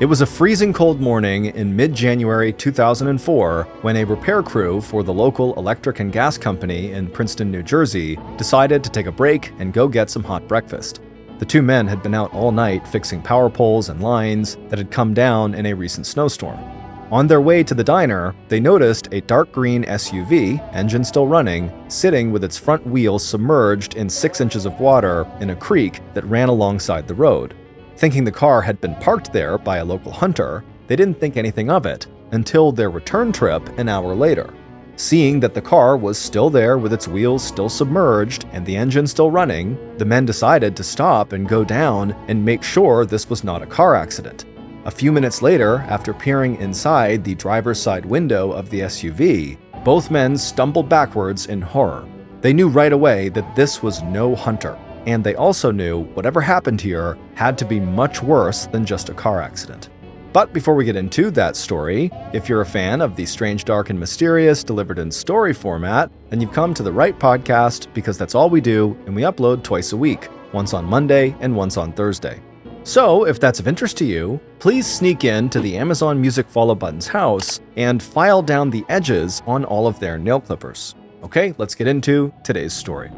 It was a freezing cold morning in mid-January 2004 when a repair crew for the local electric and gas company in Princeton, New Jersey, decided to take a break and go get some hot breakfast. The two men had been out all night fixing power poles and lines that had come down in a recent snowstorm. On their way to the diner, they noticed a dark green SUV, engine still running, sitting with its front wheels submerged in 6 inches of water in a creek that ran alongside the road. Thinking the car had been parked there by a local hunter, they didn't think anything of it until their return trip an hour later. Seeing that the car was still there with its wheels still submerged and the engine still running, the men decided to stop and go down and make sure this was not a car accident. A few minutes later, after peering inside the driver's side window of the SUV, both men stumbled backwards in horror. They knew right away that this was no hunter. And they also knew whatever happened here had to be much worse than just a car accident. But before we get into that story, if you're a fan of the strange, dark, and mysterious delivered in story format, then you've come to the right podcast because that's all we do, and we upload twice a week, once on Monday and once on Thursday. So, if that's of interest to you, please sneak in to the Amazon Music Follow Button's house and file down the edges on all of their nail clippers. Okay, let's get into today's story.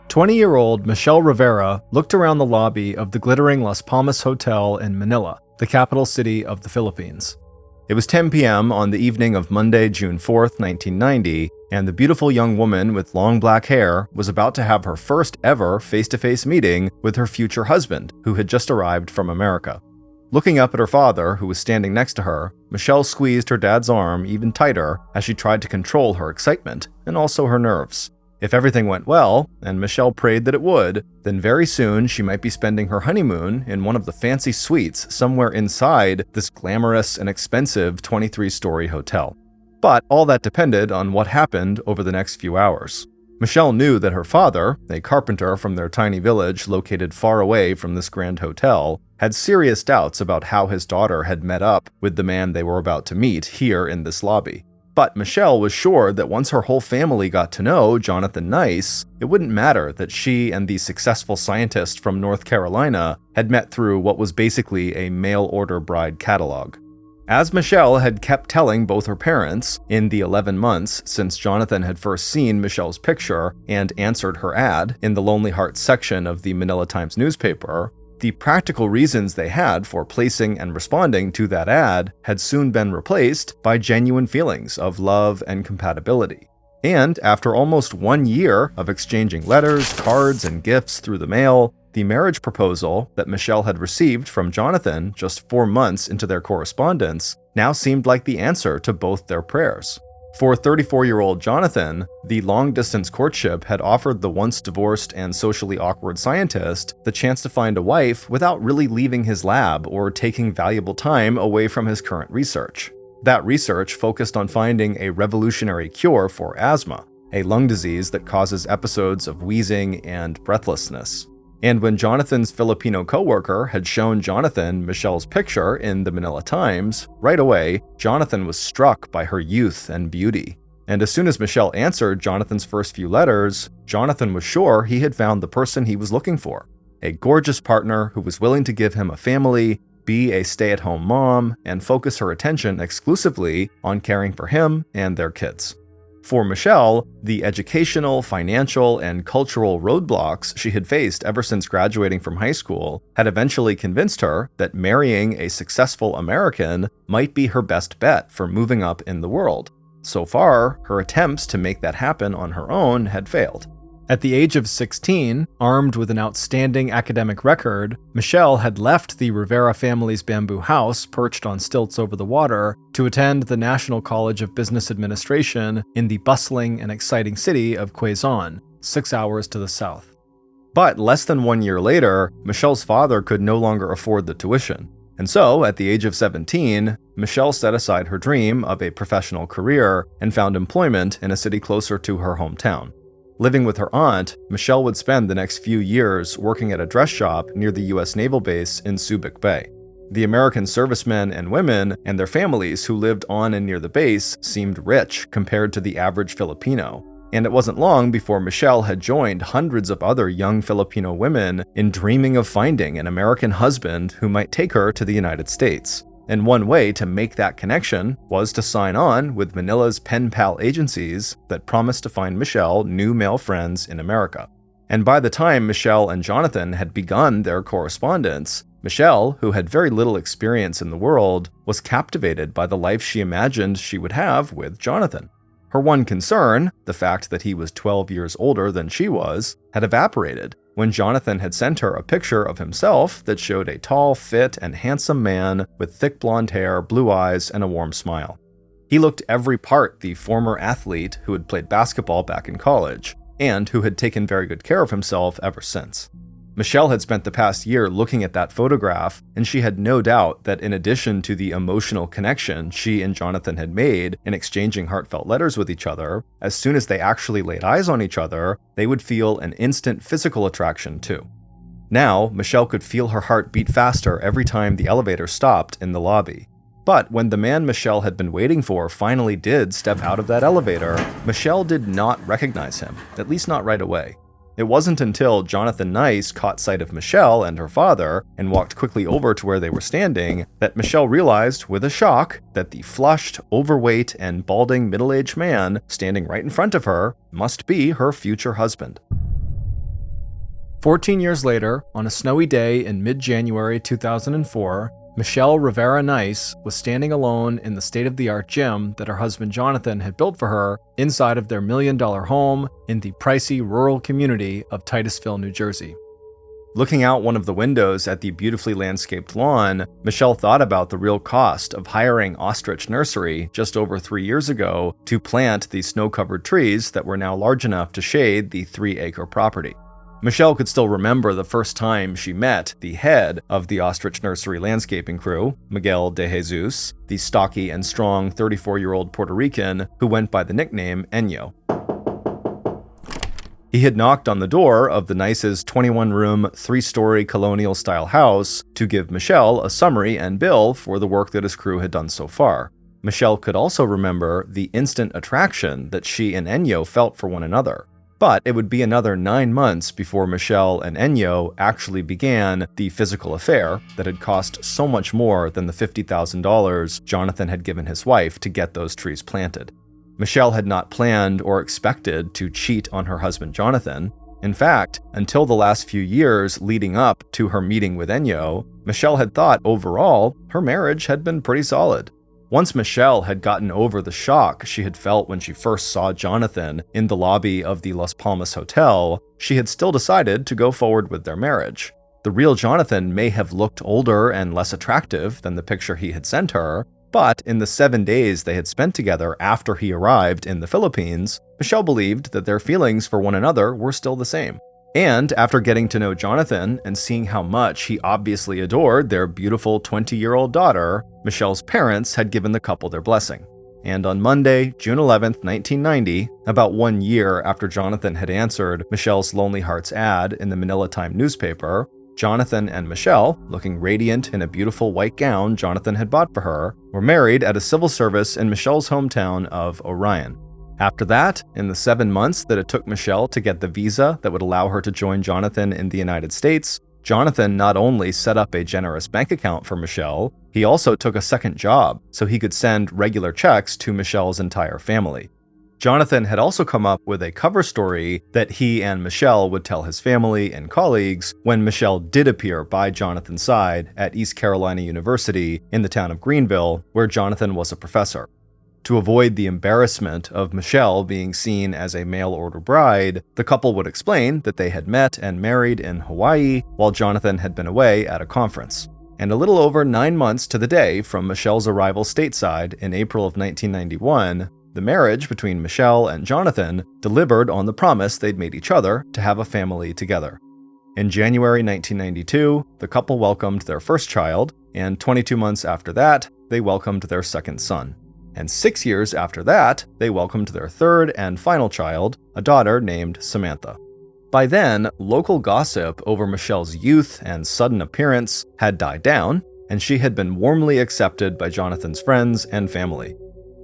"20-year-old Michelle Rivera looked around the lobby of the glittering Las Palmas Hotel in Manila, the capital city of the Philippines. It was 10 p.m. on the evening of Monday, June 4th, 1990, and the beautiful young woman with long black hair was about to have her first ever face-to-face meeting with her future husband, who had just arrived from America. Looking up at her father, who was standing next to her, Michelle squeezed her dad's arm even tighter as she tried to control her excitement and also her nerves. If everything went well, and Michelle prayed that it would, then very soon she might be spending her honeymoon in one of the fancy suites somewhere inside this glamorous and expensive 23-story hotel. But all that depended on what happened over the next few hours. Michelle knew that her father, a carpenter from their tiny village located far away from this grand hotel, had serious doubts about how his daughter had met up with the man they were about to meet here in this lobby. But Michelle was sure that once her whole family got to know Jonathan Nice, it wouldn't matter that she and the successful scientist from North Carolina had met through what was basically a mail-order bride catalog. As Michelle had kept telling both her parents, in the 11 months since Jonathan had first seen Michelle's picture and answered her ad in the Lonely Hearts section of the Manila Times newspaper, the practical reasons they had for placing and responding to that ad had soon been replaced by genuine feelings of love and compatibility. And after almost 1 year of exchanging letters, cards, and gifts through the mail, the marriage proposal that Michelle had received from Jonathan just 4 months into their correspondence now seemed like the answer to both their prayers. For 34-year-old Jonathan, the long-distance courtship had offered the once-divorced and socially awkward scientist the chance to find a wife without really leaving his lab or taking valuable time away from his current research. That research focused on finding a revolutionary cure for asthma, a lung disease that causes episodes of wheezing and breathlessness. And when Jonathan's Filipino coworker had shown Jonathan Michelle's picture in the Manila Times, right away, Jonathan was struck by her youth and beauty. And as soon as Michelle answered Jonathan's first few letters, Jonathan was sure he had found the person he was looking for. A gorgeous partner who was willing to give him a family, be a stay-at-home mom, and focus her attention exclusively on caring for him and their kids. For Michelle, the educational, financial, and cultural roadblocks she had faced ever since graduating from high school had eventually convinced her that marrying a successful American might be her best bet for moving up in the world. So far, her attempts to make that happen on her own had failed. At the age of 16, armed with an outstanding academic record, Michelle had left the Rivera family's bamboo house perched on stilts over the water to attend the National College of Business Administration in the bustling and exciting city of Quezon, 6 hours to the south. But less than 1 year later, Michelle's father could no longer afford the tuition. And so, at the age of 17, Michelle set aside her dream of a professional career and found employment in a city closer to her hometown. Living with her aunt, Michelle would spend the next few years working at a dress shop near the U.S. Naval Base in Subic Bay. The American servicemen and women and their families who lived on and near the base seemed rich compared to the average Filipino, and it wasn't long before Michelle had joined hundreds of other young Filipino women in dreaming of finding an American husband who might take her to the United States. And one way to make that connection was to sign on with Manila's pen pal agencies that promised to find Michelle new male friends in America. And by the time Michelle and Jonathan had begun their correspondence, Michelle, who had very little experience in the world, was captivated by the life she imagined she would have with Jonathan. Her one concern, the fact that he was 12 years older than she was, had evaporated when Jonathan had sent her a picture of himself that showed a tall, fit, and handsome man with thick blonde hair, blue eyes, and a warm smile. He looked every part the former athlete who had played basketball back in college, and who had taken very good care of himself ever since. Michelle had spent the past year looking at that photograph, and she had no doubt that in addition to the emotional connection she and Jonathan had made in exchanging heartfelt letters with each other, as soon as they actually laid eyes on each other, they would feel an instant physical attraction too. Now, Michelle could feel her heart beat faster every time the elevator stopped in the lobby. But when the man Michelle had been waiting for finally did step out of that elevator, Michelle did not recognize him, at least not right away. It wasn't until Jonathan Nice caught sight of Michelle and her father and walked quickly over to where they were standing that Michelle realized with a shock that the flushed, overweight, and balding middle-aged man standing right in front of her must be her future husband. 14 years later, on a snowy day in mid-January 2004, Michelle Rivera Nice was standing alone in the state-of-the-art gym that her husband Jonathan had built for her inside of their $1 million home in the pricey rural community of Titusville, New Jersey. Looking out one of the windows at the beautifully landscaped lawn, Michelle thought about the real cost of hiring Ostrich Nursery just over 3 years ago to plant the snow-covered trees that were now large enough to shade the 3-acre property. Michelle could still remember the first time she met the head of the Ostrich Nursery landscaping crew, Miguel de Jesus, the stocky and strong 34-year-old Puerto Rican who went by the nickname Enyo. He had knocked on the door of the Nice's 21-room, 3-story colonial-style house to give Michelle a summary and bill for the work that his crew had done so far. Michelle could also remember the instant attraction that she and Enyo felt for one another. But it would be another 9 months before Michelle and Enyo actually began the physical affair that had cost so much more than the $50,000 Jonathan had given his wife to get those trees planted. Michelle had not planned or expected to cheat on her husband Jonathan. In fact, until the last few years leading up to her meeting with Enyo, Michelle had thought overall her marriage had been pretty solid. Once Michelle had gotten over the shock she had felt when she first saw Jonathan in the lobby of the Las Palmas Hotel, she had still decided to go forward with their marriage. The real Jonathan may have looked older and less attractive than the picture he had sent her, but in the 7 days they had spent together after he arrived in the Philippines, Michelle believed that their feelings for one another were still the same. And after getting to know Jonathan and seeing how much he obviously adored their beautiful 20-year-old daughter, Michelle's parents had given the couple their blessing. And on Monday, June 11th, 1990, about 1 year after Jonathan had answered Michelle's Lonely Hearts ad in the Manila Times newspaper, Jonathan and Michelle, looking radiant in a beautiful white gown Jonathan had bought for her, were married at a civil service in Michelle's hometown of Orion. After that, in the 7 months that it took Michelle to get the visa that would allow her to join Jonathan in the United States, Jonathan not only set up a generous bank account for Michelle, he also took a second job so he could send regular checks to Michelle's entire family. Jonathan had also come up with a cover story that he and Michelle would tell his family and colleagues when Michelle did appear by Jonathan's side at East Carolina University in the town of Greenville, where Jonathan was a professor. To avoid the embarrassment of Michelle being seen as a mail-order bride, the couple would explain that they had met and married in Hawaii while Jonathan had been away at a conference. And a little over 9 months to the day from Michelle's arrival stateside in April of 1991, the marriage between Michelle and Jonathan delivered on the promise they'd made each other to have a family together. In January 1992, the couple welcomed their first child, and 22 months after that, they welcomed their second son. and 6 years after that, they welcomed their third and final child, a daughter named Samantha. By then, local gossip over Michelle's youth and sudden appearance had died down, and she had been warmly accepted by Jonathan's friends and family.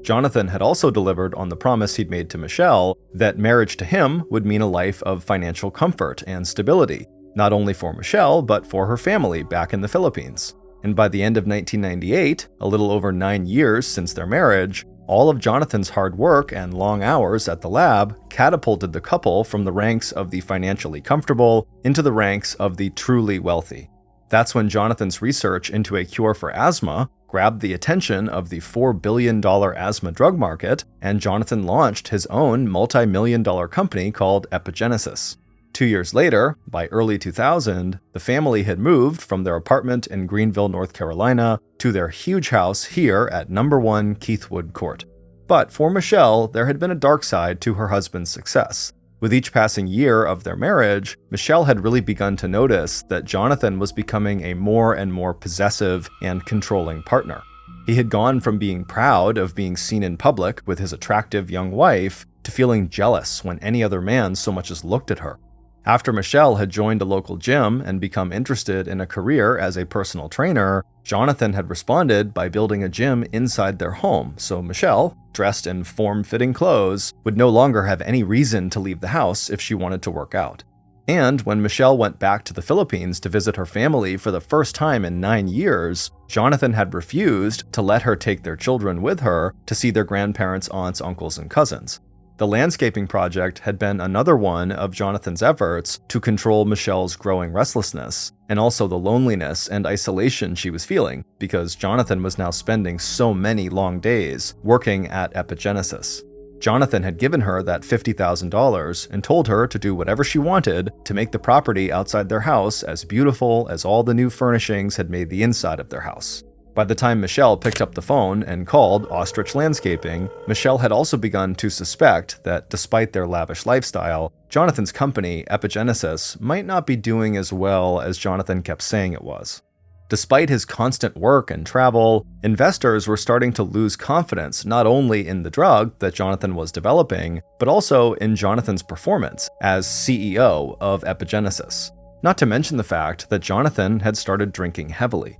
Jonathan had also delivered on the promise he'd made to Michelle that marriage to him would mean a life of financial comfort and stability, not only for Michelle, but for her family back in the Philippines. And by the end of 1998, a little over 9 years since their marriage, all of Jonathan's hard work and long hours at the lab catapulted the couple from the ranks of the financially comfortable into the ranks of the truly wealthy. That's when Jonathan's research into a cure for asthma grabbed the attention of the $4 billion asthma drug market, and Jonathan launched his own multi-million-dollar company called Epigenesis. 2 years later, by early 2000, the family had moved from their apartment in Greenville, North Carolina, to their huge house here at No. 1 Keithwood Court. But for Michelle, there had been a dark side to her husband's success. With each passing year of their marriage, Michelle had really begun to notice that Jonathan was becoming a more and more possessive and controlling partner. He had gone from being proud of being seen in public with his attractive young wife to feeling jealous when any other man so much as looked at her. After Michelle had joined a local gym and become interested in a career as a personal trainer, Jonathan had responded by building a gym inside their home, so Michelle, dressed in form-fitting clothes, would no longer have any reason to leave the house if she wanted to work out. And when Michelle went back to the Philippines to visit her family for the first time in 9 years, Jonathan had refused to let her take their children with her to see their grandparents, aunts, uncles, and cousins. The landscaping project had been another one of Jonathan's efforts to control Michelle's growing restlessness, and also the loneliness and isolation she was feeling, because Jonathan was now spending so many long days working at Epigenesis. Jonathan had given her that $50,000 and told her to do whatever she wanted to make the property outside their house as beautiful as all the new furnishings had made the inside of their house. By the time Michelle picked up the phone and called Ostrich Landscaping, Michelle had also begun to suspect that despite their lavish lifestyle, Jonathan's company, Epigenesis, might not be doing as well as Jonathan kept saying it was. Despite his constant work and travel, investors were starting to lose confidence not only in the drug that Jonathan was developing, but also in Jonathan's performance as CEO of Epigenesis. Not to mention the fact that Jonathan had started drinking heavily.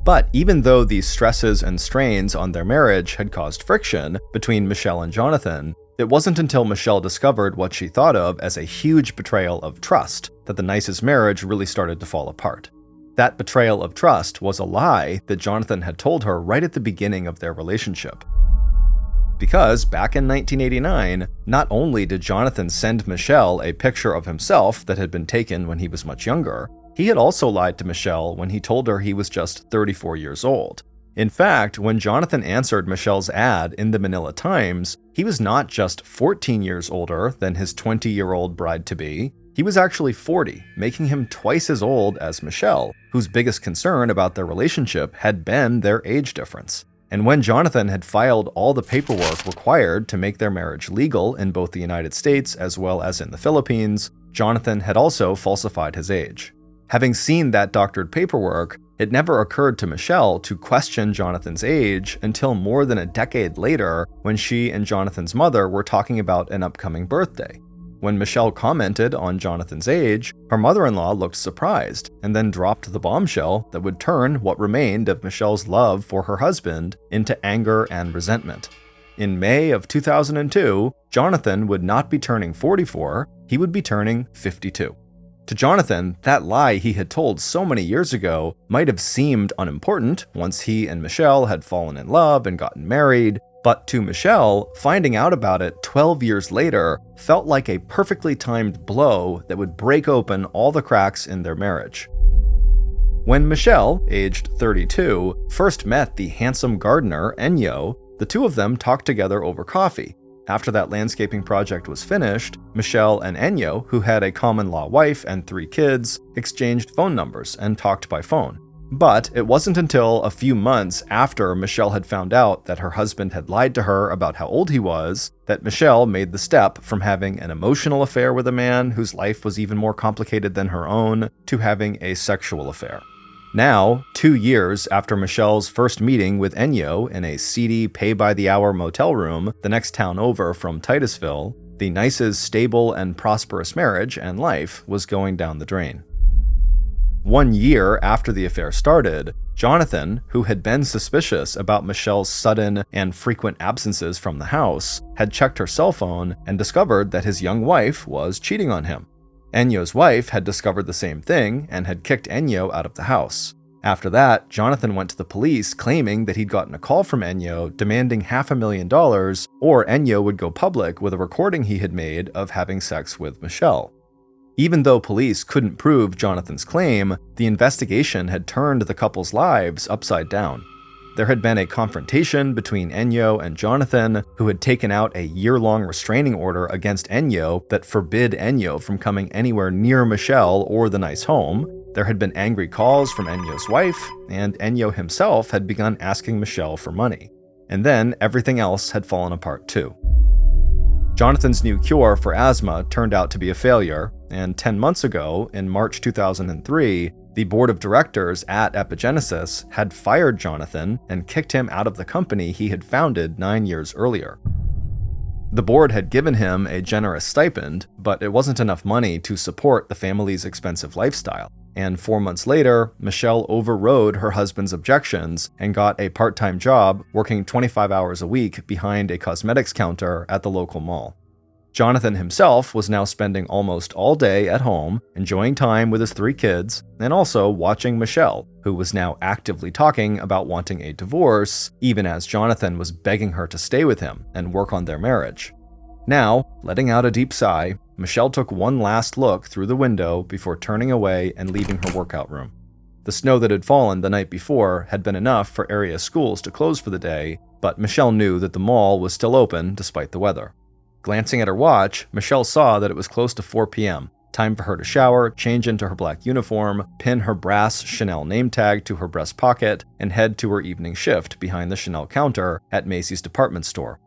But even though these stresses and strains on their marriage had caused friction between Michelle and Jonathan, it wasn't until Michelle discovered what she thought of as a huge betrayal of trust that the nicest marriage really started to fall apart. That betrayal of trust was a lie that Jonathan had told her right at the beginning of their relationship. Because back in 1989, not only did Jonathan send Michelle a picture of himself that had been taken when he was much younger, he had also lied to Michelle when he told her he was just 34 years old. In fact, when Jonathan answered Michelle's ad in the Manila Times, he was not just 14 years older than his 20-year-old bride-to-be, he was actually 40, making him twice as old as Michelle, whose biggest concern about their relationship had been their age difference. And when Jonathan had filed all the paperwork required to make their marriage legal in both the United States as well as in the Philippines, Jonathan had also falsified his age. Having seen that doctored paperwork, it never occurred to Michelle to question Jonathan's age until more than a decade later when she and Jonathan's mother were talking about an upcoming birthday. When Michelle commented on Jonathan's age, her mother-in-law looked surprised and then dropped the bombshell that would turn what remained of Michelle's love for her husband into anger and resentment. In May of 2002, Jonathan would not be turning 44, he would be turning 52. To Jonathan, that lie he had told so many years ago might have seemed unimportant once he and Michelle had fallen in love and gotten married, but to Michelle, finding out about it 12 years later felt like a perfectly timed blow that would break open all the cracks in their marriage. When Michelle, aged 32, first met the handsome gardener, Enyo, the two of them talked together over coffee. After that landscaping project was finished, Michelle and Enyo, who had a common-law wife and 3 kids, exchanged phone numbers and talked by phone. But it wasn't until a few months after Michelle had found out that her husband had lied to her about how old he was that Michelle made the step from having an emotional affair with a man whose life was even more complicated than her own to having a sexual affair. Now, 2 years after Michelle's first meeting with Ennio in a seedy, pay-by-the-hour motel room the next town over from Titusville, the Nice's stable and prosperous marriage and life was going down the drain. 1 year after the affair started, Jonathan, who had been suspicious about Michelle's sudden and frequent absences from the house, had checked her cell phone and discovered that his young wife was cheating on him. Ennio's wife had discovered the same thing and had kicked Ennio out of the house. After that, Jonathan went to the police claiming that he'd gotten a call from Ennio demanding $500,000 or Ennio would go public with a recording he had made of having sex with Michelle. Even though police couldn't prove Jonathan's claim, the investigation had turned the couple's lives upside down. There had been a confrontation between Ennio and Jonathan, who had taken out a year-long restraining order against Ennio that forbid Ennio from coming anywhere near Michelle or the nice home. There had been angry calls from Ennio's wife, and Ennio himself had begun asking Michelle for money. And then everything else had fallen apart too. Jonathan's new cure for asthma turned out to be a failure, and 10 months ago, in March 2003, the board of directors at Epigenesis had fired Jonathan and kicked him out of the company he had founded 9 years earlier. The board had given him a generous stipend, but it wasn't enough money to support the family's expensive lifestyle. And 4 months later, Michelle overrode her husband's objections and got a part-time job working 25 hours a week behind a cosmetics counter at the local mall. Jonathan himself was now spending almost all day at home, enjoying time with his 3 kids, and also watching Michelle, who was now actively talking about wanting a divorce, even as Jonathan was begging her to stay with him and work on their marriage. Now, letting out a deep sigh, Michelle took one last look through the window before turning away and leaving her workout room. The snow that had fallen the night before had been enough for area schools to close for the day, but Michelle knew that the mall was still open despite the weather. Glancing at her watch, Michelle saw that it was close to 4 p.m., time for her to shower, change into her black uniform, pin her brass Chanel name tag to her breast pocket, and head to her evening shift behind the Chanel counter at Macy's department store.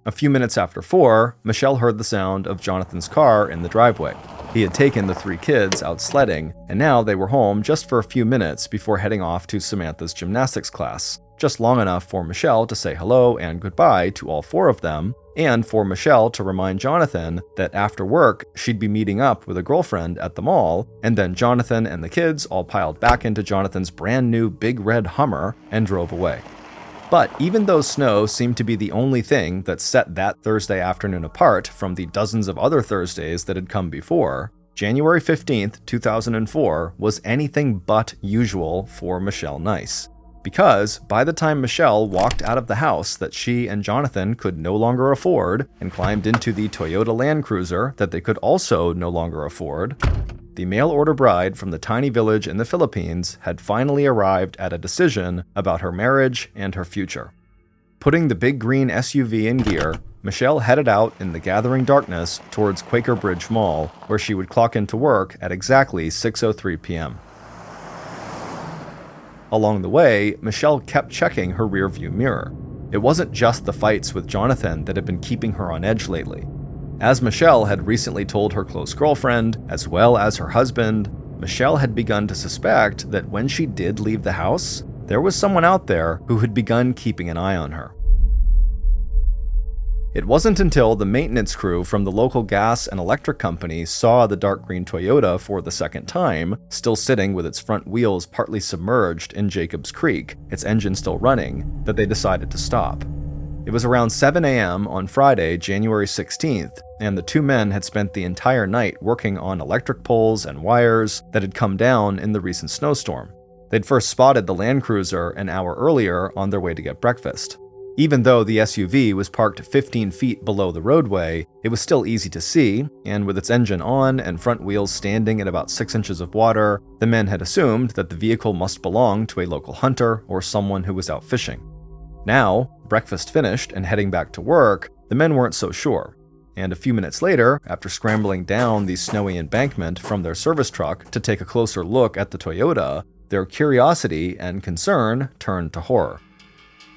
A few minutes after 4, Michelle heard the sound of Jonathan's car in the driveway. He had taken the 3 kids out sledding, and now they were home just for a few minutes before heading off to Samantha's gymnastics class, just long enough for Michelle to say hello and goodbye to all 4 of them, and for Michelle to remind Jonathan that after work, she'd be meeting up with a girlfriend at the mall, and then Jonathan and the kids all piled back into Jonathan's brand new big red Hummer and drove away. But even though snow seemed to be the only thing that set that Thursday afternoon apart from the dozens of other Thursdays that had come before, January 15th, 2004 was anything but usual for Michelle Nice. Because by the time Michelle walked out of the house that she and Jonathan could no longer afford and climbed into the Toyota Land Cruiser that they could also no longer afford, the mail-order bride from the tiny village in the Philippines had finally arrived at a decision about her marriage and her future. Putting the big green SUV in gear, Michelle headed out in the gathering darkness towards Quaker Bridge Mall, where she would clock into work at exactly 6:03 p.m. Along the way, Michelle kept checking her rearview mirror. It wasn't just the fights with Jonathan that had been keeping her on edge lately. As Michelle had recently told her close girlfriend, as well as her husband, Michelle had begun to suspect that when she did leave the house, there was someone out there who had begun keeping an eye on her. It wasn't until the maintenance crew from the local gas and electric company saw the dark green Toyota for the second time, still sitting with its front wheels partly submerged in Jacobs Creek, its engine still running, that they decided to stop. It was around 7 a.m. on Friday, January 16th, and the 2 men had spent the entire night working on electric poles and wires that had come down in the recent snowstorm. They'd first spotted the Land Cruiser an hour earlier on their way to get breakfast. Even though the SUV was parked 15 feet below the roadway, it was still easy to see, and with its engine on and front wheels standing in about 6 inches of water, the men had assumed that the vehicle must belong to a local hunter or someone who was out fishing. Now, breakfast finished and heading back to work, the men weren't so sure. And a few minutes later, after scrambling down the snowy embankment from their service truck to take a closer look at the Toyota, their curiosity and concern turned to horror.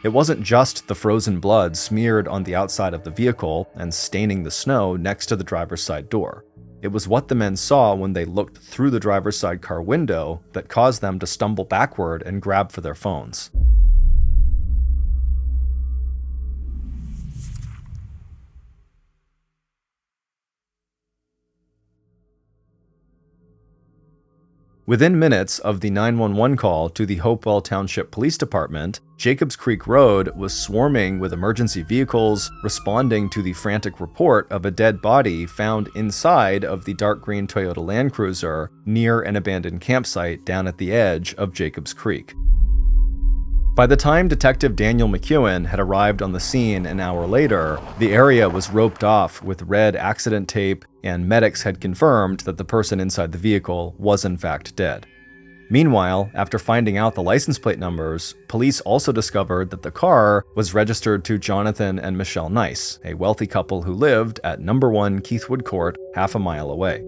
It wasn't just the frozen blood smeared on the outside of the vehicle and staining the snow next to the driver's side door. it was what the men saw when they looked through the driver's side car window that caused them to stumble backward and grab for their phones. Within minutes of the 911 call to the Hopewell Township Police Department, Jacobs Creek Road was swarming with emergency vehicles responding to the frantic report of a dead body found inside of the dark green Toyota Land Cruiser near an abandoned campsite down at the edge of Jacobs Creek. By the time Detective Daniel McEwen had arrived on the scene an hour later, the area was roped off with red accident tape, and medics had confirmed that the person inside the vehicle was in fact dead. Meanwhile, after finding out the license plate numbers, police also discovered that the car was registered to Jonathan and Michelle Nice, a wealthy couple who lived at No. 1 Keithwood Court, half a mile away.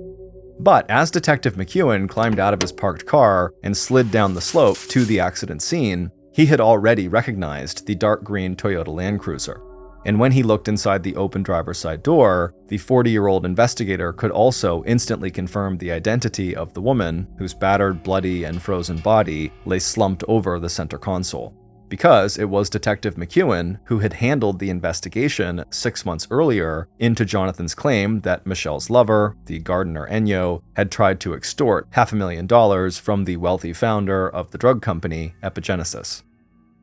But as Detective McEwen climbed out of his parked car and slid down the slope to the accident scene, he had already recognized the dark green Toyota Land Cruiser. And when he looked inside the open driver's side door, the 40-year-old investigator could also instantly confirm the identity of the woman whose battered, bloody, and frozen body lay slumped over the center console. Because it was Detective McEwen who had handled the investigation 6 months earlier into Jonathan's claim that Michelle's lover, the gardener Enyo, had tried to extort $500,000 from the wealthy founder of the drug company Epigenesis.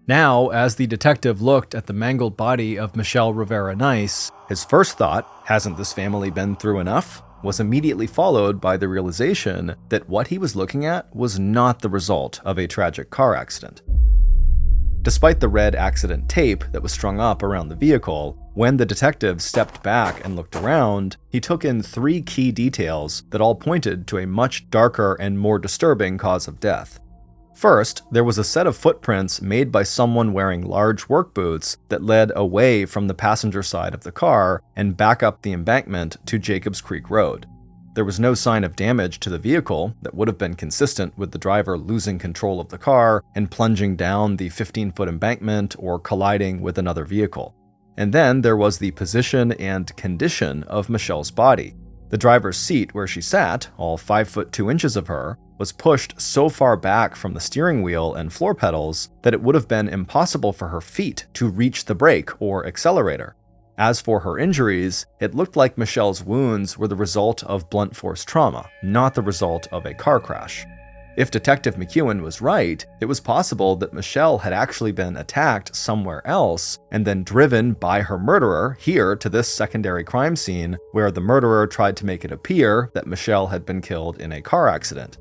Now, as the detective looked at the mangled body of Michelle Rivera Nice, his first thought, hasn't this family been through enough?, was immediately followed by the realization that what he was looking at was not the result of a tragic car accident. Despite the red accident tape that was strung up around the vehicle, when the detective stepped back and looked around, he took in 3 key details that all pointed to a much darker and more disturbing cause of death. First, there was a set of footprints made by someone wearing large work boots that led away from the passenger side of the car and back up the embankment to Jacobs Creek Road. There was no sign of damage to the vehicle that would have been consistent with the driver losing control of the car and plunging down the 15-foot embankment or colliding with another vehicle. And then there was the position and condition of Michelle's body. The driver's seat where she sat, all 5 foot 2 inches of her, was pushed so far back from the steering wheel and floor pedals that it would have been impossible for her feet to reach the brake or accelerator. As for her injuries, it looked like Michelle's wounds were the result of blunt force trauma, not the result of a car crash. If Detective McEwen was right, it was possible that Michelle had actually been attacked somewhere else and then driven by her murderer here to this secondary crime scene where the murderer tried to make it appear that Michelle had been killed in a car accident.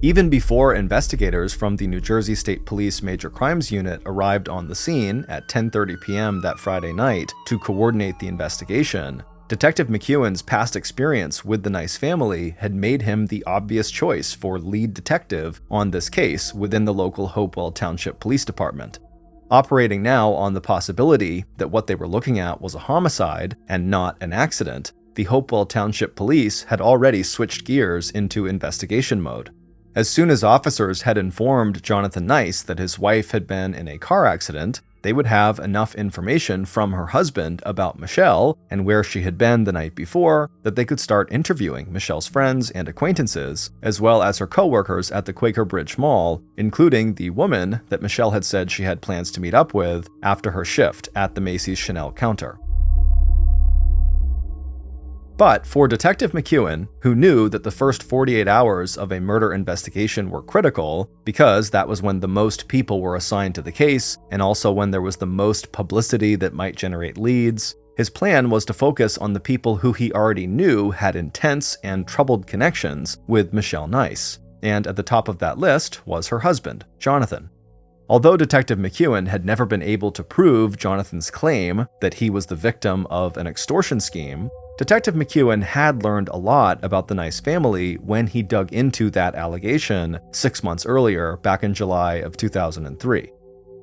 Even before investigators from the New Jersey State Police Major Crimes Unit arrived on the scene at 10:30 p.m. that Friday night to coordinate the investigation, Detective McEwen's past experience with the Nice family had made him the obvious choice for lead detective on this case within the local Hopewell Township Police Department. Operating now on the possibility that what they were looking at was a homicide and not an accident, the Hopewell Township Police had already switched gears into investigation mode. As soon as officers had informed Jonathan Nice that his wife had been in a car accident, they would have enough information from her husband about Michelle and where she had been the night before that they could start interviewing Michelle's friends and acquaintances, as well as her co-workers at the Quaker Bridge Mall, including the woman that Michelle had said she had plans to meet up with after her shift at the Macy's Chanel counter. But for Detective McEwen, who knew that the first 48 hours of a murder investigation were critical, because that was when the most people were assigned to the case, and also when there was the most publicity that might generate leads, his plan was to focus on the people who he already knew had intense and troubled connections with Michelle Nice. And at the top of that list was her husband, Jonathan. Although Detective McEwen had never been able to prove Jonathan's claim that he was the victim of an extortion scheme, Detective McEwen had learned a lot about the Nice family when he dug into that allegation 6 months earlier, back in July of 2003.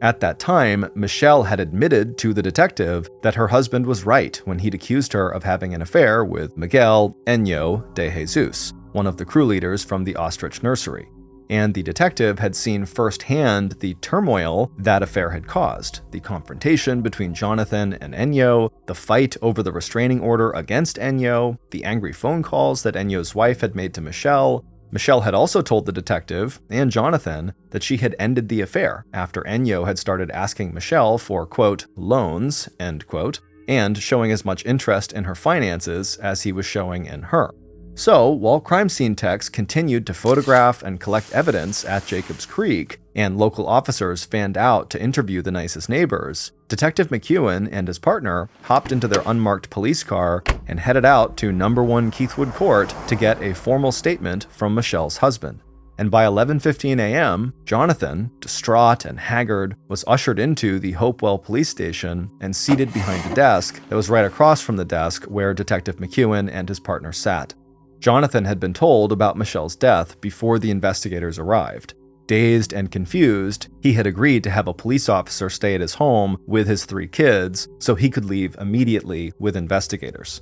At that time, Michelle had admitted to the detective that her husband was right when he'd accused her of having an affair with Miguel Enyo de Jesus, one of the crew leaders from the Ostrich Nursery. and the detective had seen firsthand the turmoil that affair had caused, the confrontation between Jonathan and Enyo, the fight over the restraining order against Enyo, the angry phone calls that Enyo's wife had made to Michelle. Michelle had also told the detective and Jonathan that she had ended the affair after Enyo had started asking Michelle for, quote, loans, end quote, and showing as much interest in her finances as he was showing in her. So, while crime scene techs continued to photograph and collect evidence at Jacobs Creek, and local officers fanned out to interview the nicest neighbors, Detective McEwen and his partner hopped into their unmarked police car and headed out to No. 1 Keithwood Court to get a formal statement from Michelle's husband. And by 11:15 a.m., Jonathan, distraught and haggard, was ushered into the Hopewell police station and seated behind a desk that was right across from the desk where Detective McEwen and his partner sat. Jonathan had been told about Michelle's death before the investigators arrived. Dazed and confused, he had agreed to have a police officer stay at his home with his 3 kids so he could leave immediately with investigators.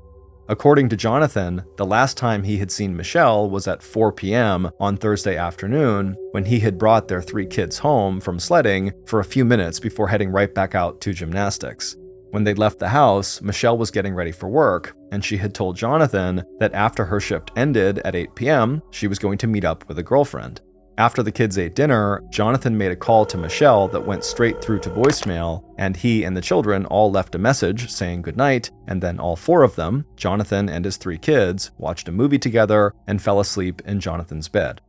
According to Jonathan, the last time he had seen Michelle was at 4 p.m. on Thursday afternoon when he had brought their 3 kids home from sledding for a few minutes before heading right back out to gymnastics. When they left the house, Michelle was getting ready for work, and she had told Jonathan that after her shift ended at 8 p.m., she was going to meet up with a girlfriend. After the kids ate dinner, Jonathan made a call to Michelle that went straight through to voicemail, and he and the children all left a message saying goodnight, and then all 4 of them, Jonathan and his 3 kids, watched a movie together and fell asleep in Jonathan's bed.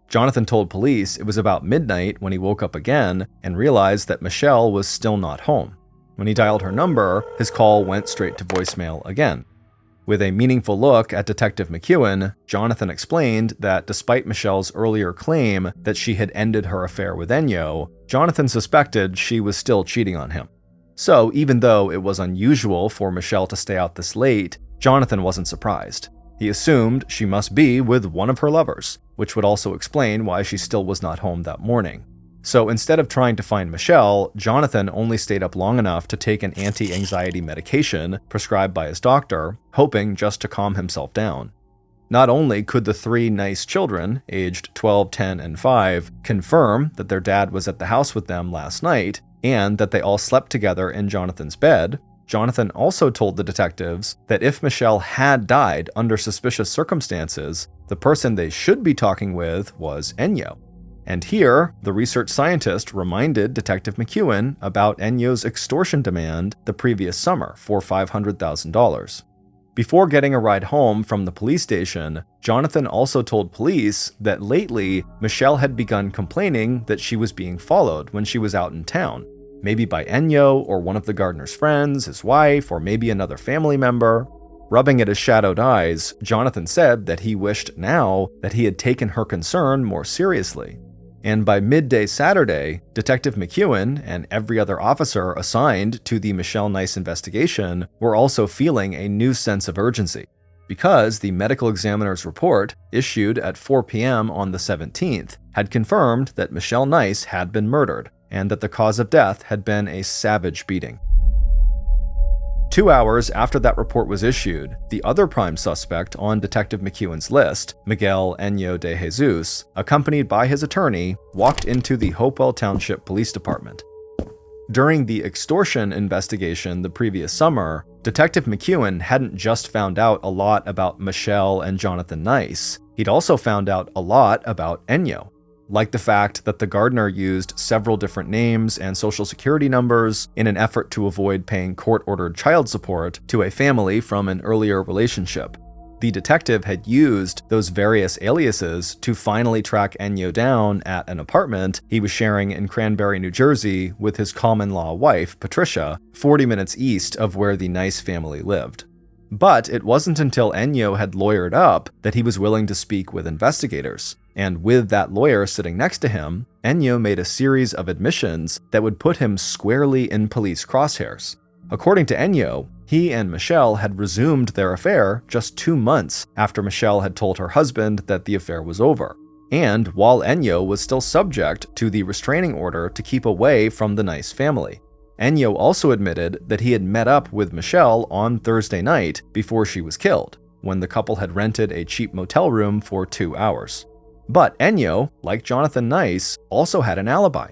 Jonathan told police it was about midnight when he woke up again and realized that Michelle was still not home. When he dialed her number, his call went straight to voicemail again. With a meaningful look at Detective McEwen, Jonathan explained that despite Michelle's earlier claim that she had ended her affair with Enyo, Jonathan suspected she was still cheating on him. So even though it was unusual for Michelle to stay out this late, Jonathan wasn't surprised. He assumed she must be with one of her lovers, which would also explain why she still was not home that morning. So instead of trying to find Michelle, Jonathan only stayed up long enough to take an anti-anxiety medication prescribed by his doctor, hoping just to calm himself down. Not only could the 3 nice children, aged 12, 10, and 5, confirm that their dad was at the house with them last night, and that they all slept together in Jonathan's bed, Jonathan also told the detectives that if Michelle had died under suspicious circumstances, the person they should be talking with was Enyo. And here, the research scientist reminded Detective McEwen about Enyo's extortion demand the previous summer for $500,000. Before getting a ride home from the police station, Jonathan also told police that lately, Michelle had begun complaining that she was being followed when she was out in town, maybe by Enyo or one of the gardener's friends, his wife, or maybe another family member. Rubbing at his shadowed eyes, Jonathan said that he wished now that he had taken her concern more seriously. And by midday Saturday, Detective McEwen and every other officer assigned to the Michelle Nice investigation were also feeling a new sense of urgency, because the medical examiner's report, issued at 4 p.m. on the 17th, had confirmed that Michelle Nice had been murdered, and that the cause of death had been a savage beating. 2 hours after that report was issued, the other prime suspect on Detective McEwen's list, Miguel Enyo de Jesus, accompanied by his attorney, walked into the Hopewell Township Police Department. During the extortion investigation the previous summer, Detective McEwen hadn't just found out a lot about Michelle and Jonathan Nice, he'd also found out a lot about Enyo. Like the fact that the gardener used several different names and social security numbers in an effort to avoid paying court-ordered child support to a family from an earlier relationship. The detective had used those various aliases to finally track Enyo down at an apartment he was sharing in Cranberry, New Jersey with his common-law wife, Patricia, 40 minutes east of where the Nice family lived. But it wasn't until Enyo had lawyered up that he was willing to speak with investigators. And with that lawyer sitting next to him, Enyo made a series of admissions that would put him squarely in police crosshairs. According to Enyo, he and Michelle had resumed their affair just 2 months after Michelle had told her husband that the affair was over, and while Enyo was still subject to the restraining order to keep away from the Nice family. Enyo also admitted that he had met up with Michelle on Thursday night before she was killed, when the couple had rented a cheap motel room for 2 hours. But Ennio, like Jonathan Nice, also had an alibi.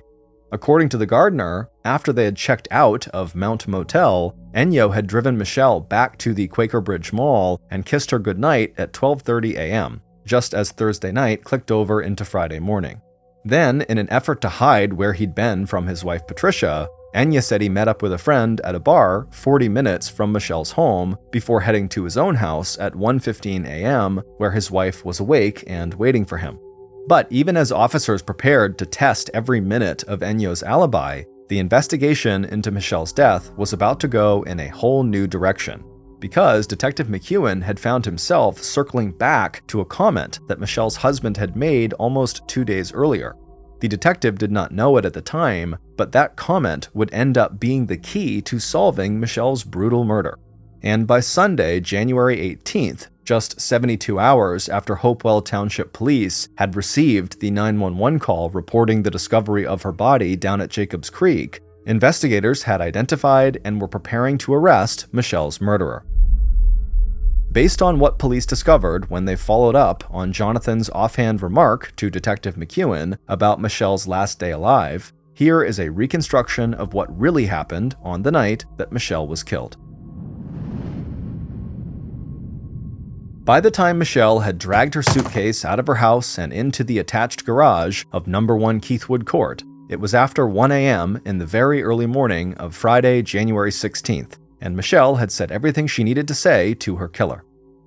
According to the gardener, after they had checked out of Mount Motel, Ennio had driven Michelle back to the Quaker Bridge Mall and kissed her goodnight at 12:30 a.m., just as Thursday night clicked over into Friday morning. Then, in an effort to hide where he'd been from his wife Patricia, Ennio said he met up with a friend at a bar 40 minutes from Michelle's home before heading to his own house at 1:15 a.m., where his wife was awake and waiting for him. But even as officers prepared to test every minute of Ennio's alibi, the investigation into Michelle's death was about to go in a whole new direction, because Detective McEwen had found himself circling back to a comment that Michelle's husband had made almost 2 days earlier. The detective did not know it at the time, but that comment would end up being the key to solving Michelle's brutal murder. And by Sunday, January 18th, just 72 hours after Hopewell Township Police had received the 911 call reporting the discovery of her body down at Jacobs Creek, investigators had identified and were preparing to arrest Michelle's murderer. Based on what police discovered when they followed up on Jonathan's offhand remark to Detective McEwen about Michelle's last day alive, here is a reconstruction of what really happened on the night that Michelle was killed. By the time Michelle had dragged her suitcase out of her house and into the attached garage of No. 1 Keithwood Court, it was after 1 a.m. in the very early morning of Friday, January 16th, and Michelle had said everything she needed to say to her killer.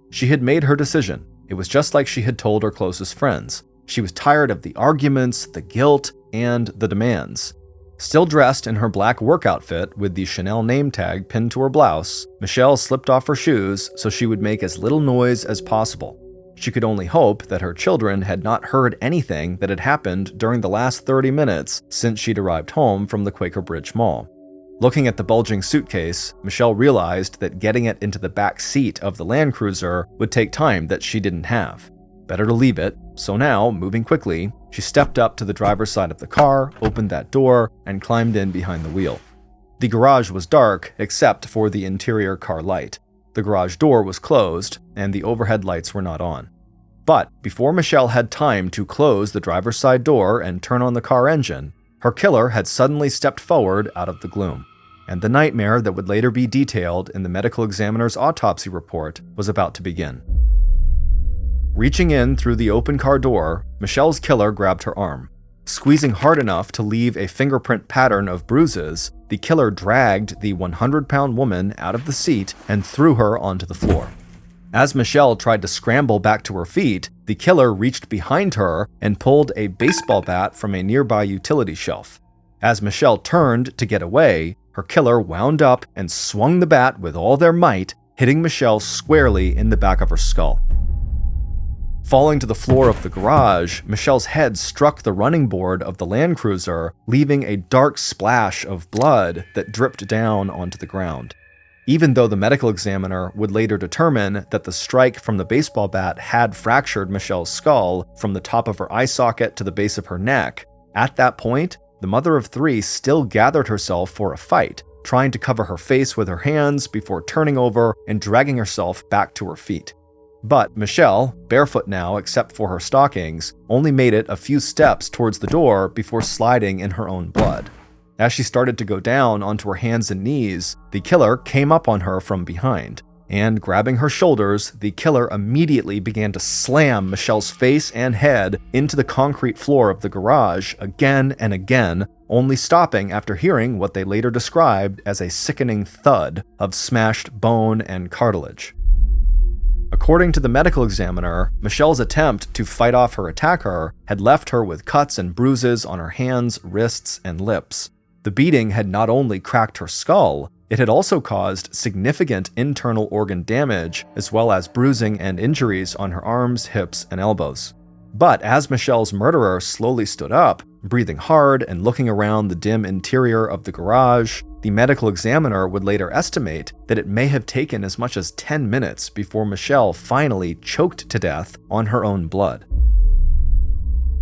She had made her decision. It was just like she had told her closest friends. She was tired of the arguments, the guilt, and the demands. Still dressed in her black work outfit with the Chanel name tag pinned to her blouse, Michelle slipped off her shoes so she would make as little noise as possible. She could only hope that her children had not heard anything that had happened during the last 30 minutes since she'd arrived home from the Quaker Bridge Mall. Looking at the bulging suitcase, Michelle realized that getting it into the back seat of the Land Cruiser would take time that she didn't have. Better to leave it, so now, moving quickly, she stepped up to the driver's side of the car, opened that door, and climbed in behind the wheel. The garage was dark, except for the interior car light. The garage door was closed, and the overhead lights were not on. But before Michelle had time to close the driver's side door and turn on the car engine, her killer had suddenly stepped forward out of the gloom. And the nightmare that would later be detailed in the medical examiner's autopsy report was about to begin. Reaching in through the open car door, Michelle's killer grabbed her arm. Squeezing hard enough to leave a fingerprint pattern of bruises, the killer dragged the 100-pound woman out of the seat and threw her onto the floor. As Michelle tried to scramble back to her feet, the killer reached behind her and pulled a baseball bat from a nearby utility shelf. As Michelle turned to get away, her killer wound up and swung the bat with all their might, hitting Michelle squarely in the back of her skull. Falling to the floor of the garage, Michelle's head struck the running board of the Land Cruiser, leaving a dark splash of blood that dripped down onto the ground. Even though the medical examiner would later determine that the strike from the baseball bat had fractured Michelle's skull from the top of her eye socket to the base of her neck, at that point, the mother of three still gathered herself for a fight, trying to cover her face with her hands before turning over and dragging herself back to her feet. But Michelle, barefoot now except for her stockings, only made it a few steps towards the door before sliding in her own blood. As she started to go down onto her hands and knees, the killer came up on her from behind, and grabbing her shoulders, the killer immediately began to slam Michelle's face and head into the concrete floor of the garage again and again, only stopping after hearing what they later described as a sickening thud of smashed bone and cartilage. According to the medical examiner, Michelle's attempt to fight off her attacker had left her with cuts and bruises on her hands, wrists, and lips. The beating had not only cracked her skull, it had also caused significant internal organ damage, as well as bruising and injuries on her arms, hips, and elbows. But as Michelle's murderer slowly stood up, breathing hard and looking around the dim interior of the garage, the medical examiner would later estimate that it may have taken as much as 10 minutes before Michelle finally choked to death on her own blood.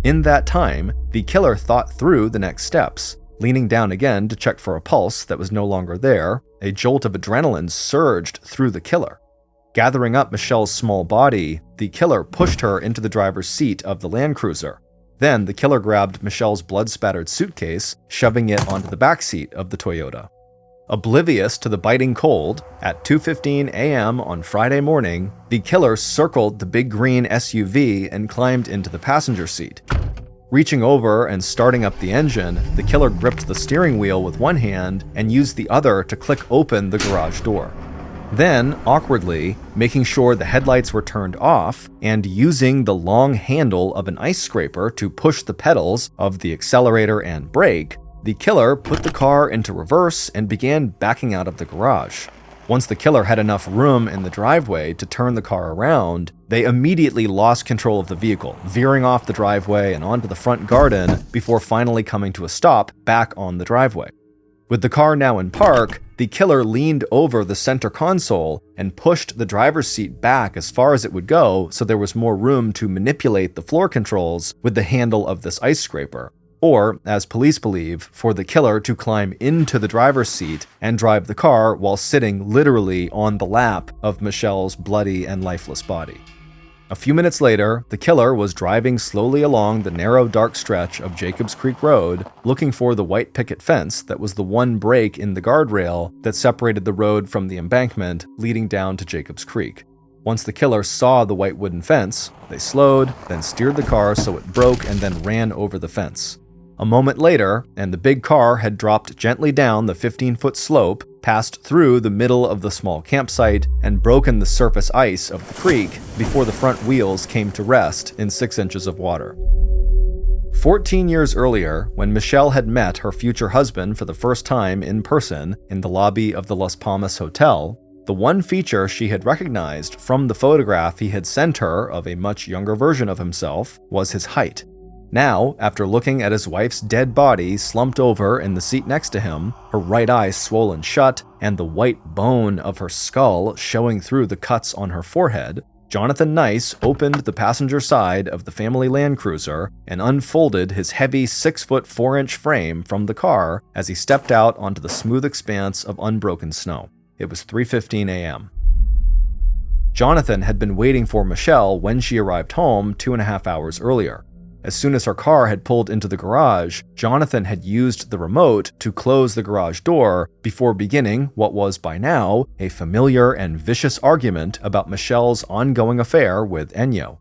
In that time, the killer thought through the next steps. Leaning down again to check for a pulse that was no longer there, a jolt of adrenaline surged through the killer. Gathering up Michelle's small body, the killer pushed her into the driver's seat of the Land Cruiser. Then the killer grabbed Michelle's blood-spattered suitcase, shoving it onto the back seat of the Toyota. Oblivious to the biting cold, at 2:15 a.m. on Friday morning, the killer circled the big green SUV and climbed into the passenger seat. Reaching over and starting up the engine, the killer gripped the steering wheel with one hand and used the other to click open the garage door. Then, awkwardly, making sure the headlights were turned off and using the long handle of an ice scraper to push the pedals of the accelerator and brake, the killer put the car into reverse and began backing out of the garage. Once the killer had enough room in the driveway to turn the car around, they immediately lost control of the vehicle, veering off the driveway and onto the front garden before finally coming to a stop back on the driveway. With the car now in park, the killer leaned over the center console and pushed the driver's seat back as far as it would go so there was more room to manipulate the floor controls with the handle of this ice scraper. Or, as police believe, for the killer to climb into the driver's seat and drive the car while sitting literally on the lap of Michelle's bloody and lifeless body. A few minutes later, the killer was driving slowly along the narrow, dark stretch of Jacobs Creek Road, looking for the white picket fence that was the one break in the guardrail that separated the road from the embankment leading down to Jacobs Creek. Once the killer saw the white wooden fence, they slowed, then steered the car so it broke and then ran over the fence. A moment later, and the big car had dropped gently down the 15-foot slope, passed through the middle of the small campsite, and broken the surface ice of the creek before the front wheels came to rest in 6 inches of water. 14 years earlier, when Michelle had met her future husband for the first time in person in the lobby of the Las Palmas Hotel, the one feature she had recognized from the photograph he had sent her of a much younger version of himself was his height. Now, after looking at his wife's dead body slumped over in the seat next to him, her right eye swollen shut, and the white bone of her skull showing through the cuts on her forehead, Jonathan Nice opened the passenger side of the family Land Cruiser and unfolded his heavy 6-foot 4-inch frame from the car as he stepped out onto the smooth expanse of unbroken snow. It was 3:15 a.m. Jonathan had been waiting for Michelle when she arrived home 2.5 hours earlier. As soon as her car had pulled into the garage, Jonathan had used the remote to close the garage door before beginning what was by now a familiar and vicious argument about Michelle's ongoing affair with Ennio.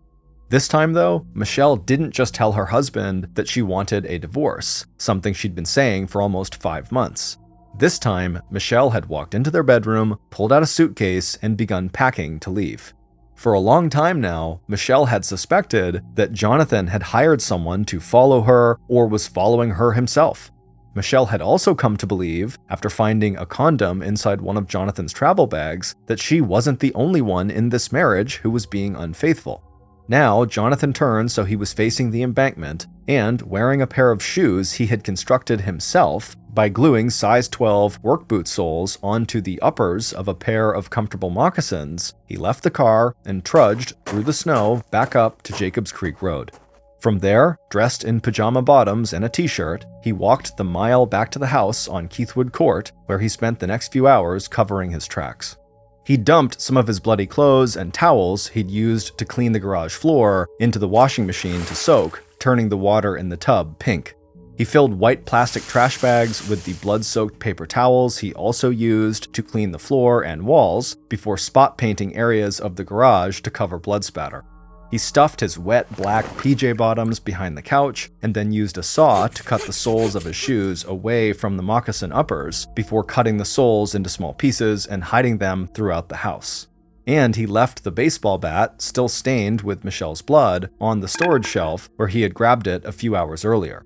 This time, though, Michelle didn't just tell her husband that she wanted a divorce, something she'd been saying for almost 5 months. This time, Michelle had walked into their bedroom, pulled out a suitcase, and begun packing to leave. For a long time now, Michelle had suspected that Jonathan had hired someone to follow her or was following her himself. Michelle had also come to believe, after finding a condom inside one of Jonathan's travel bags, that she wasn't the only one in this marriage who was being unfaithful. Now, Jonathan turned so he was facing the embankment, and wearing a pair of shoes he had constructed himself by gluing size 12 work boot soles onto the uppers of a pair of comfortable moccasins, he left the car and trudged through the snow back up to Jacobs Creek Road. From there, dressed in pajama bottoms and a t-shirt, he walked the mile back to the house on Keithwood Court, where he spent the next few hours covering his tracks. He dumped some of his bloody clothes and towels he'd used to clean the garage floor into the washing machine to soak, turning the water in the tub pink. He filled white plastic trash bags with the blood-soaked paper towels he also used to clean the floor and walls before spot painting areas of the garage to cover blood spatter. He stuffed his wet black PJ bottoms behind the couch and then used a saw to cut the soles of his shoes away from the moccasin uppers before cutting the soles into small pieces and hiding them throughout the house. And he left the baseball bat, still stained with Michelle's blood, on the storage shelf where he had grabbed it a few hours earlier.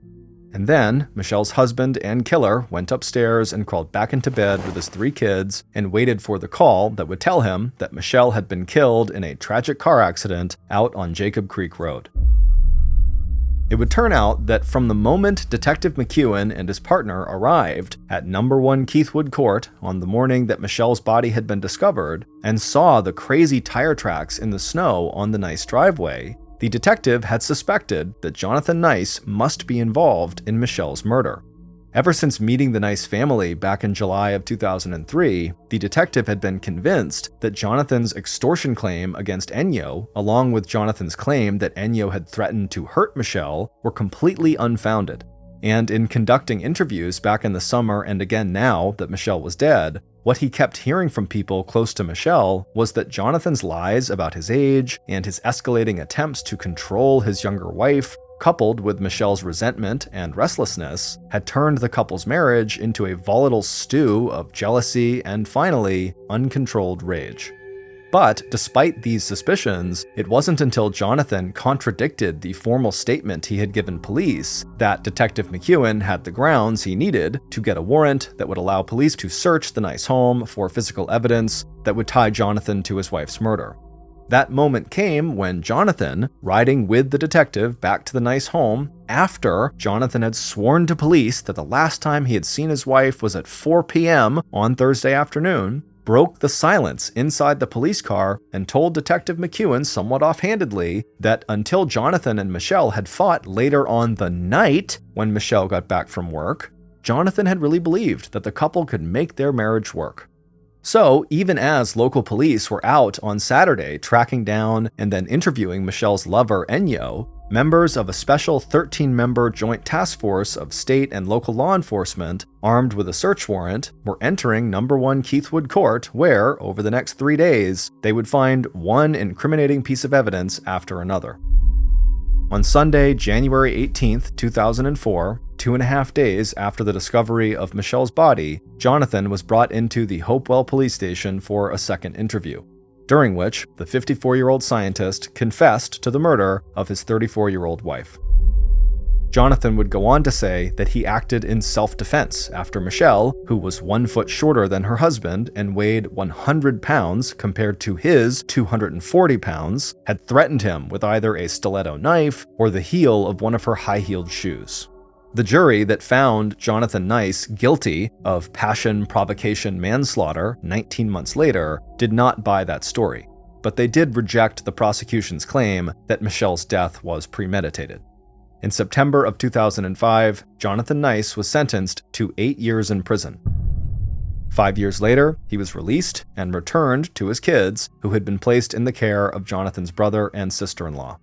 And then, Michelle's husband and killer went upstairs and crawled back into bed with his 3 kids and waited for the call that would tell him that Michelle had been killed in a tragic car accident out on Jacob Creek Road. It would turn out that from the moment Detective McEwen and his partner arrived at number 1 Keithwood Court on the morning that Michelle's body had been discovered and saw the crazy tire tracks in the snow on the Nice driveway, the detective had suspected that Jonathan Nice must be involved in Michelle's murder. Ever since meeting the Nice family back in July of 2003, the detective had been convinced that Jonathan's extortion claim against Ennio, along with Jonathan's claim that Ennio had threatened to hurt Michelle, were completely unfounded. And in conducting interviews back in the summer and again now that Michelle was dead, what he kept hearing from people close to Michelle was that Jonathan's lies about his age and his escalating attempts to control his younger wife, coupled with Michelle's resentment and restlessness, had turned the couple's marriage into a volatile stew of jealousy and, finally, uncontrolled rage. But despite these suspicions, it wasn't until Jonathan contradicted the formal statement he had given police that Detective McEwen had the grounds he needed to get a warrant that would allow police to search the Nice home for physical evidence that would tie Jonathan to his wife's murder. That moment came when Jonathan, riding with the detective back to the Nice home after Jonathan had sworn to police that the last time he had seen his wife was at 4 p.m. on Thursday afternoon, broke the silence inside the police car and told Detective McEwen somewhat offhandedly that until Jonathan and Michelle had fought later on the night when Michelle got back from work, Jonathan had really believed that the couple could make their marriage work. So, even as local police were out on Saturday tracking down and then interviewing Michelle's lover, Ennio, members of a special 13-member joint task force of state and local law enforcement, armed with a search warrant, were entering No. 1 Keithwood Court, where, over the next 3 days, they would find one incriminating piece of evidence after another. On Sunday, January 18th, 2004, 2.5 days after the discovery of Michelle's body, Jonathan was brought into the Hopewell police station for a second interview, during which the 54-year-old scientist confessed to the murder of his 34-year-old wife. Jonathan would go on to say that he acted in self-defense after Michelle, who was 1 foot shorter than her husband and weighed 100 pounds compared to his 240 pounds, had threatened him with either a stiletto knife or the heel of one of her high-heeled shoes. The jury that found Jonathan Nice guilty of passion, provocation, manslaughter 19 months later did not buy that story, but they did reject the prosecution's claim that Michelle's death was premeditated. In September of 2005, Jonathan Nice was sentenced to 8 years in prison. 5 years later, he was released and returned to his kids, who had been placed in the care of Jonathan's brother and sister-in-law.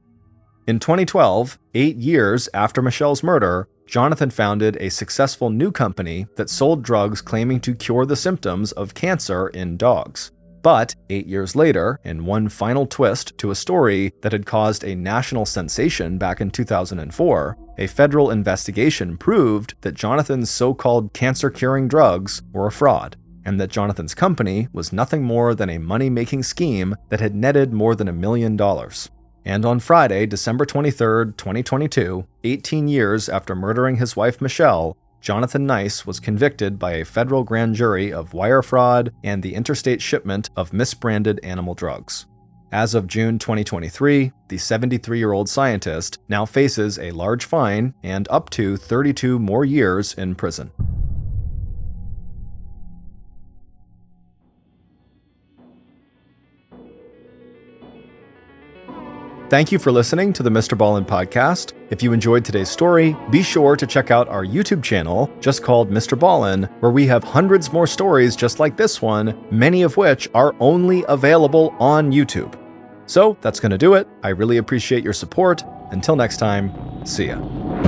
In 2012, 8 years after Michelle's murder, Jonathan founded a successful new company that sold drugs claiming to cure the symptoms of cancer in dogs. But 8 years later, in one final twist to a story that had caused a national sensation back in 2004, a federal investigation proved that Jonathan's so-called cancer-curing drugs were a fraud, and that Jonathan's company was nothing more than a money-making scheme that had netted more than $1 million. And on Friday, December 23, 2022, 18 years after murdering his wife Michelle, Jonathan Nice was convicted by a federal grand jury of wire fraud and the interstate shipment of misbranded animal drugs. As of June 2023, the 73-year-old scientist now faces a large fine and up to 32 more years in prison. Thank you for listening to the Mr. Ballen Podcast. If you enjoyed today's story, be sure to check out our YouTube channel, just called Mr. Ballen, where we have hundreds more stories just like this one, many of which are only available on YouTube. So that's going to do it. I really appreciate your support. Until next time, see ya.